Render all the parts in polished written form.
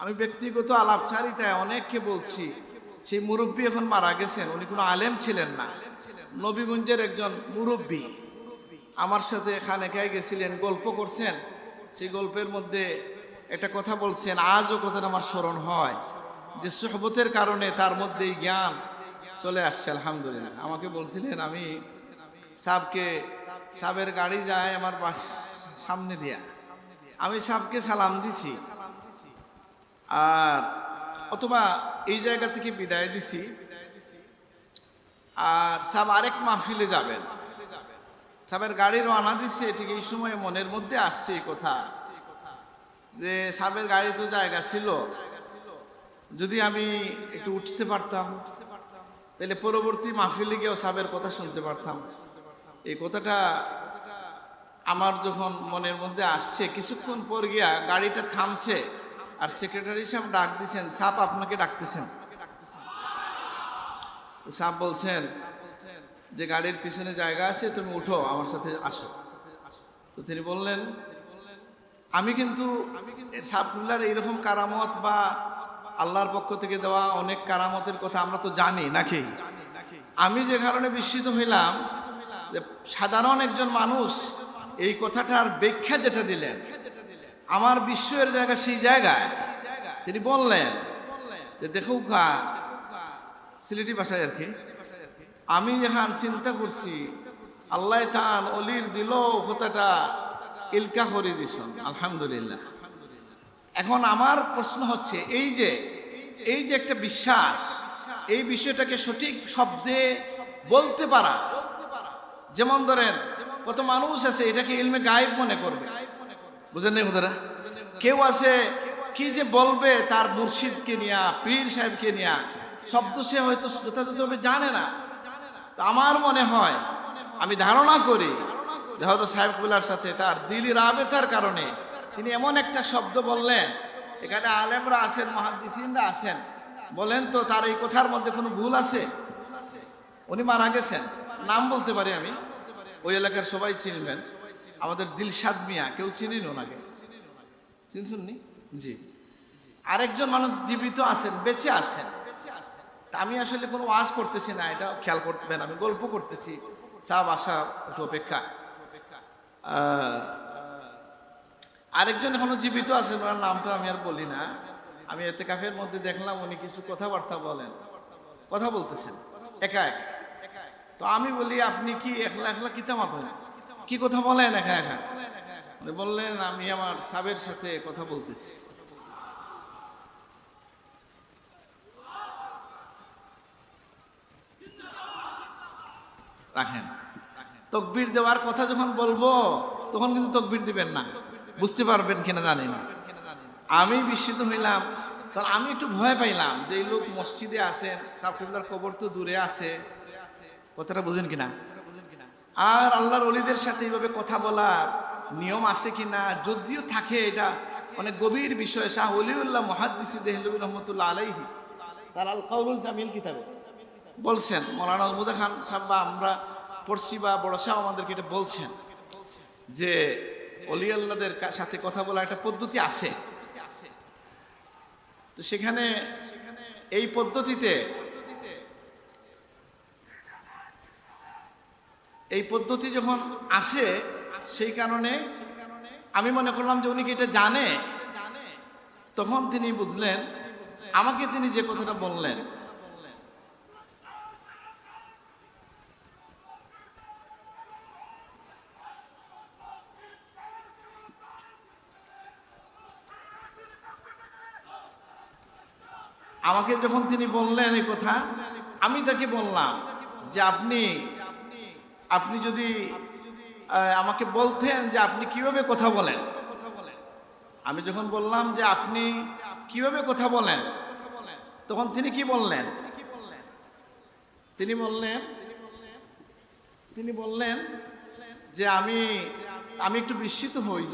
আমি ব্যক্তিগত আলাপচারিতায় অনেককে বলছি, সেই মুরব্বী এখন মারা গেছেন, উনি কোনো আলেম ছিলেন না, নবীগঞ্জের একজন মুরব্বী। আমার সাথে খানেকায় গেছিলেন, গল্প করছেন। সেই গল্পের মধ্যে একটা কথা বলছেন, আজও কথাটা আমার স্মরণ হয়, যে সোহবতের কারণে তার মধ্যে এই জ্ঞান চলে আসছে। আলহামদুলিল্লাহ। আমাকে বলছিলেন, আমি সাবের গাড়ি যায় আমার সামনে দিয়া, আমি সাবকে সালাম দিছি, আর অথবা এই জায়গা থেকে বিদায় দিছি, আর সাব আরেক মাহফিলে যাবেন, সাবের গাড়ি রওনা দিচ্ছে। ঠিক এই সময় মনের মধ্যে আসছে এই কথা, যে সাবের গাড়ি তো জায়গা ছিল, যদি আমি একটু উঠতে পারতাম তাহলে পরবর্তী মাহফিলে গিয়েও সাবের কথা শুনতে পারতাম। এই কথাটা আমার যখন মনের মধ্যে আসছে, কিছুক্ষণ পর গিয়া গাড়িটা থামছে, আর সেক্রেটারি সাহেব ডাক দিচ্ছেন, সাপ আপনাকে ডাকতেছেন। সাপ বলছেন যে গাড়ির পিছনে জায়গা আছে, তুমি উঠো, আমার সাথে আসো। তো তিনি বললেন, আমি কিন্তু সাপুল্লার এইরকম কারামত বা আল্লাহর পক্ষ থেকে দেওয়া অনেক কারামতের কথা আমরা তো জানি নাকি। আমি যে কারণে বিস্মিত হইলাম, যে সাধারণ একজন মানুষ এই কথাটার ব্যাখ্যা যেটা দিলেন, আমার বিস্ময়ের জায়গা সেই জায়গায় তিনি বললেন যে দেখো সিলেটি ভাষায় আর কি, আমি যখন চিন্তা করছি আল্লাহ তাআন অলির দিল কথাটা ইলকা করে দিছেন, আলহামদুলিল্লাহ। এখন আমার প্রশ্ন হচ্ছে, এই যে একটা বিশ্বাস, এই বিষয়টাকে সঠিক শব্দে বলতে পারা। যেমন ধরেন, কত মানুষ আছে এটাকে ইলমে গায়েব মনে করবে, বুঝেন না কথাটা? কেউ আছে কি যে বলবে তার মুর্শিদকে নিয়া, পীর সাহেবকে নিয়া, শব্দ সে হয়তো যথাযথভাবে জানে না। তো আমার মনে হয়, আমি ধারণা করি যে হয়তো সাহেবগুলার সাথে তার দিলি রাবেতার কারণে তিনি এমন একটা শব্দ বললেন, এখানে আলেমরা আছেন, মুহাদ্দিসিনরা আছেন, বলেন তো তার এই কথার মধ্যে কোনো ভুল আছে? উনি মারা গেছেন, নাম বলতে পারি আমি, ওই এলাকার সবাই চিনবেন, আমাদের দিলশাদ মিয়া, কেউ চিনিন ওনাকে? চিনছুননি? জি। আরেকজন মানুষ জীবিত আছেন, বেঁচে আছেন। তা আমি আসলে কোনো ওয়াজ করতেছি না, এটা খেয়াল করবেন, আমি গল্প করতেছি, সাব আসা একটু অপেক্ষা। আরেকজন এখনো জীবিত আছেন, ওনার নামটা আমি আর বলি না। আমি এতেকাফের মধ্যে দেখলাম উনি কিছু কথাবার্তা বলেন, কথা বলতেছেন একা একা। তো আমি বলি, আপনি কি একলা একলা কিতামাত কি কথা বলেন একা একা? উনি বললেন, আমি আমার সাবের সাথে কথা বলতেছি। রাখেন, তকবীর দেওয়ার কথা যখন বলবো তখন কিন্তু তকবীর দিবেন না, বুঝতে পারবেন কিনা জানি না। আমি বিস্মিত হইলাম, তাহলে আমি একটু ভয় পাইলাম যে এই লোক মসজিদে আছেন, সাফিউল্লাহর কবর তো দূরে আছে, কথাটা বুঝেন কিনা। আর আল্লাহর ওলিদের সাথে এইভাবে কথা বলার নিয়ম আছে কিনা, যদিও থাকে এটা অনেক গভীর বিষয়। শাহ ওলিউল্লাহ মুহাদ্দিস দেহলভী রহমতুল্লাহ আলাইহি তার আল কাউলুল জামিল কিতাবে বলছেন, মৌলানা আজমুদ্দা খান সাহেব আমরা পড়ছি বা বড় সাহেব আমাদেরকে এটা বলছেন, যে ওলি আল্লাহদের সাথে কথা বলার একটা পদ্ধতি আছে। তো সেখানে এই পদ্ধতিতে যখন আসে, সেই কারণে আমি মনে করলাম যে উনি কি এটা জানে। তখন তিনি বুঝলেন, আমাকে তিনি যে কথাটা বললেন, আমাকে যখন তিনি বললেন এই কথা, আমি তাকে বললাম যে আপনি যদি আমাকে বলতেন যে আপনি কিভাবে কথা বলেন। আমি যখন বললাম যে আপনি কিভাবে কথা বলেন, তখন তিনি কি বললেন? তিনি বললেন যে আমি একটু বিস্মিত হই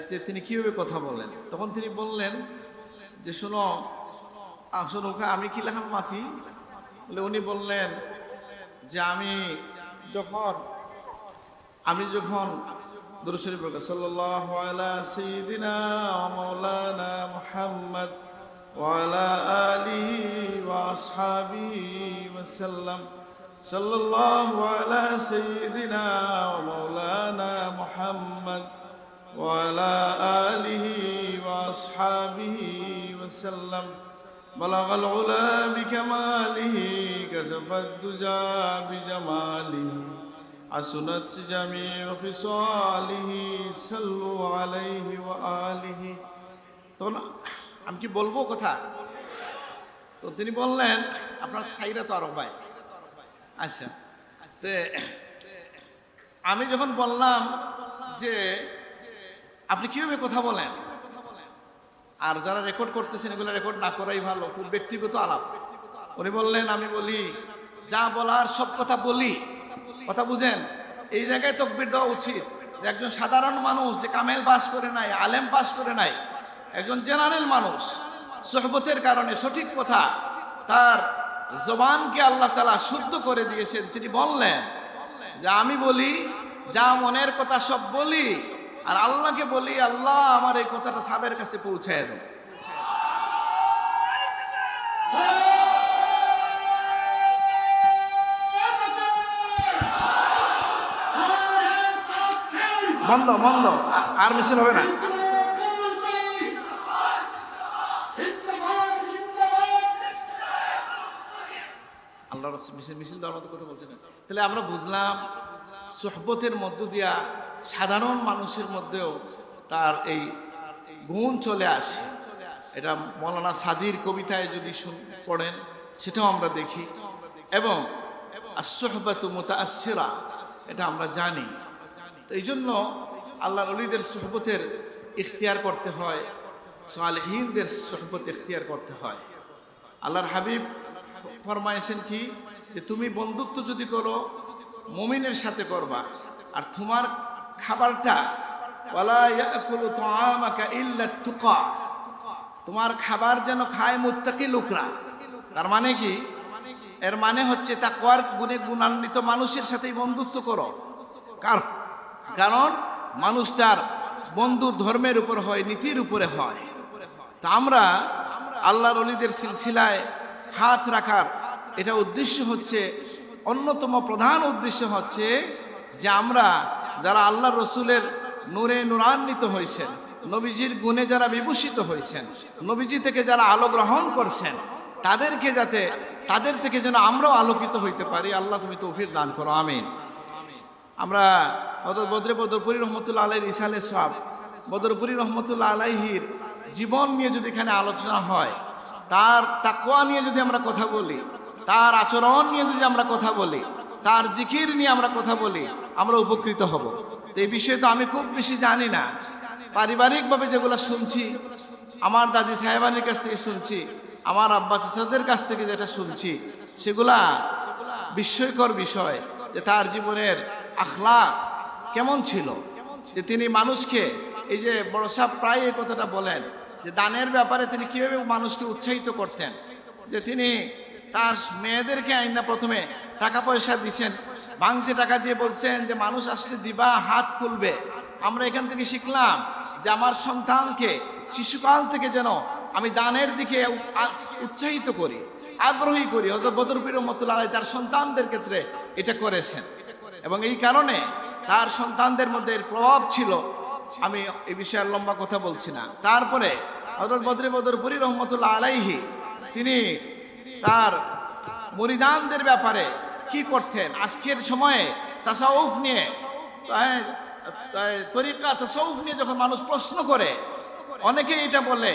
যে তিনি কিভাবে কথা বলেন। তখন তিনি বললেন যে শোনো আমি কি লেখান মাতি বলে। উনি বললেন যে আমি যখন দুরূদ শরীফ পড়ুন সাল্লাল্লাহু আলা সাইয়্যিদিনা ওয়া মাওলানা মুহাম্মদ ওয়া আলা আলিহি ওয়া আসহাবিহি ওয়া সাল্লাম সাল্লাল্লাহু আলা সাইয়্যিদিনা ওয়া মাওলানা মুহাম্মদ ওয়া আলা আলিহি ওয়া আসহাবিহি ওয়া সাল্লাম بلغ العلا بكماله كشف الدجى بجماله حسنت جميع خصاله صلوا عليه وآله তখন আমি কি বলবো কথা তো তিনি বললেন আপনার সাইরা তো আরো ভাই আচ্ছা তে আমি যখন বললাম যে আপনি কিভাবে কথা বলেন আর যারা রেকর্ড করতেছেন এগুলো রেকর্ড না করাই ভালো, খুব ব্যক্তিগত আলাপ। উনি বললেন আমি বলি যা বলার সব কথা বলি, কথা বুঝেন। এই জায়গায় তাকবীর দেওয়া উচিত যে একজন সাধারণ মানুষ যে কামেল পাস করে নাই, আলেম পাস করে নাই, একজন জেনারেল মানুষ সোহবতের কারণে সঠিক কথা তার জবানকে আল্লাহ তাআলা শুদ্ধ করে দিয়েছেন। তিনি বললেন যে আমি বলি যা মনের কথা সব বলি, আর আল্লাহকে বলি আল্লাহ আমার এই কথাটা সাহেবের কাছে পৌঁছায় দেন। বন্ধ বন্ধ, আর মিছিল হবে না। আল্লাহর মিছিল দেওয়ার মতো কথা বলছেন। তাহলে আমরা বুঝলাম সোহবতের মধ্য দিয়া সাধারণ মানুষের মধ্যেও তার এই গুণ চলে আসে। এটা মৌলানা সাদির কবিতায় যদি পড়েন সেটাও আমরা দেখি, এবং আস-সুহবাতু মুতাআসসিরা এটা আমরা জানি। তো এই জন্য আল্লাহর ওলিদের সোহবতের ইখতিয়ার করতে হয়, সালেহীনদের সোহবত ইখতিয়ার করতে হয়। আল্লাহর হাবিব ফরমাইছেন কি যে তুমি বন্ধুত্ব যদি করো মুমিনের সাথে করবা, আর তোমার খাবারটা ওয়ালা ইয়াকুলু তুআমাকা ইল্লা তুকা, তোমার খাবার যেন খায় মুত্তাকি লোকরা। তার মানে কি? এর মানে হচ্ছে তাকওয়ার গুণে গুণান্বিত মানুষের সাথেই বন্ধুত্ব করো। কারণ মানুষ তার বন্ধুর ধর্মের উপর হয়, নীতির উপরে হয়। তা আমরা আল্লাহর ওলিদের সিলসিলায় হাত রাখার এটা উদ্দেশ্য হচ্ছে, অন্যতম প্রধান উদ্দেশ্য হচ্ছে যে আমরা যারা আল্লাহ রসুলের নূরে নূরান্বিত হয়েছেন, নবীজির গুণে যারা বিভূষিত হয়েছেন, নবীজি থেকে যারা আলো গ্রহণ করছেন, তাদেরকে যাতে তাদের থেকে যেন আমরাও আলোকিত হইতে পারি। আল্লাহ তুমি তৌফিক দান করো, আমিন। আমরা হযরত বদরপুরি রহমতুল্লাহ আলাইহির ইসালে সাহেব বদরপুরি রহমতুল্লাহ আলাইহির জীবন নিয়ে যদি এখানে আলোচনা হয়, তার তাকওয়া নিয়ে যদি আমরা কথা বলি, তার আচরণ নিয়ে যদি আমরা কথা বলি, তার জিকির নিয়ে আমরা কথা বলি, আমরা উপকৃত হব। তো এই বিষয়ে তো আমি খুব বেশি জানি না, পারিবারিকভাবে যেগুলো শুনছি, আমার দাদি সাহেবানির কাছ থেকে শুনছি, আমার আব্বা চাচাদের কাছ থেকে যেটা শুনছি, সেগুলা বিস্ময়কর বিষয় যে তার জীবনের আখলাক কেমন ছিল, যে তিনি মানুষকে, এই যে বড় সাহেব প্রায় এই কথাটা বলেন যে দানের ব্যাপারে তিনি কিভাবে মানুষকে উৎসাহিত করতেন, যে তিনি তার মেয়েদেরকে আইনা প্রথমে টাকা পয়সা দিছেন, ভাঙতে টাকা দিয়ে বলছেন যে মানুষ আসলে দিবা হাত খুলবে। আমরা এখান থেকে শিখলাম যে আমার সন্তানকে শিশুকাল থেকে যেন আমি দানের দিকে উৎসাহিত করি, আগ্রহী করি। হযরত বদরপুরি রহমতুল্লাহ আলাইহি তার সন্তানদের ক্ষেত্রে এটা করেছেন, এবং এই কারণে তার সন্তানদের মধ্যে এর প্রভাব ছিল। আমি এই বিষয়ে লম্বা কথা বলছি না। তারপরে হযরত বদরপুরি রহমতুল্লাহ আলাইহি তিনি তার মুরিদানদের ব্যাপারে কি করতেন, আজকের সময়ে তাসাউফ নিয়ে, তরিকা তাসাউফ নিয়ে যখন মানুষ প্রশ্ন করে, অনেকে এটা বলে,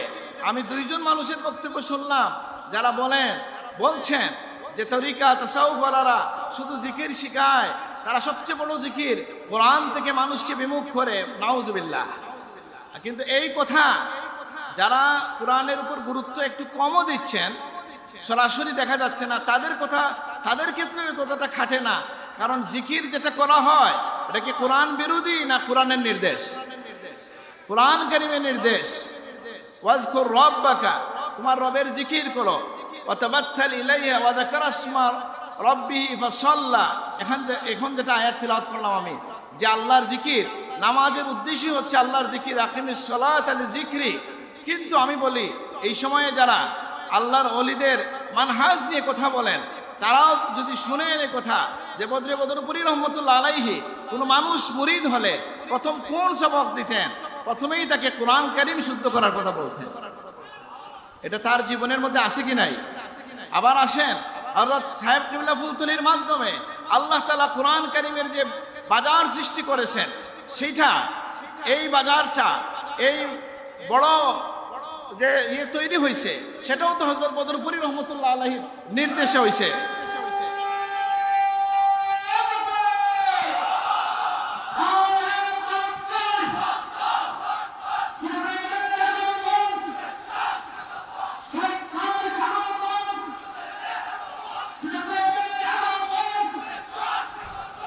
আমি দুইজন মানুষের বক্তব্য শুনলাম যারা বলছেন যে তরিকা তাসাউফ ওয়ালারা শুধু জিকির শিখায়, তারা সবচেয়ে বড় জিকির কোরআন থেকে মানুষকে বিমুখ করে, নাউজুবিল্লাহ। কিন্তু এই কথা যারা কোরআনের উপর গুরুত্ব একটু কমও দিচ্ছেন, সরাসরি দেখা যাচ্ছে না, তাদের ক্ষেত্রে ওই কথাটা খাটে না। কারণ জিকির যেটা করা হয় এটা কি কোরআন বিরোধী না কোরআনের নির্দেশ? কোরআন কারীমের নির্দেশ, ওয়াজকুর রাব্বাকা, তোমার রবের জিকির করো, ওয়াতাবাত্তাল ইলাইহা ওয়া যাকারা ইসমা রাব্বিহি ফাসাল্লা। এখন যেটা আয়াত তিলাওয়াত করলাম আমি, যে আল্লাহর জিকির নামাজের উদ্দেশ্যই হচ্ছে আল্লাহর জিকির, আকিমিস সালাত লিযিকরি। কিন্তু আমি বলি এই সময়ে যারা আল্লাহর ওলিদের মানহাজ নিয়ে কথা বলেন, তারাও যদি শুনেন এই কথা যে বদরে বদরপুরি রহমতুল্লাহ আলাইহি কোনো মানুষ মুরিদ হলে প্রথম কোন সবক দিতেন? প্রথমেই তাকে কোরআন কারীম শুদ্ধ করার কথা বলতেন। এটা তার জীবনের মধ্যে আসে কি নাই? আবার আসেন হযরত সাহেব কিবলা ফুলতলির মাধ্যমে আল্লাহ তাআলা কোরআন কারীমের যে বাজার সৃষ্টি করেছেন, সেইটা এই বাজারটা এই বড় যে তৈরি হয়েছে, সেটাও তো হযরত বদরপুরি রহমতুল্লাহ আলাইহির নির্দেশে হয়েছে।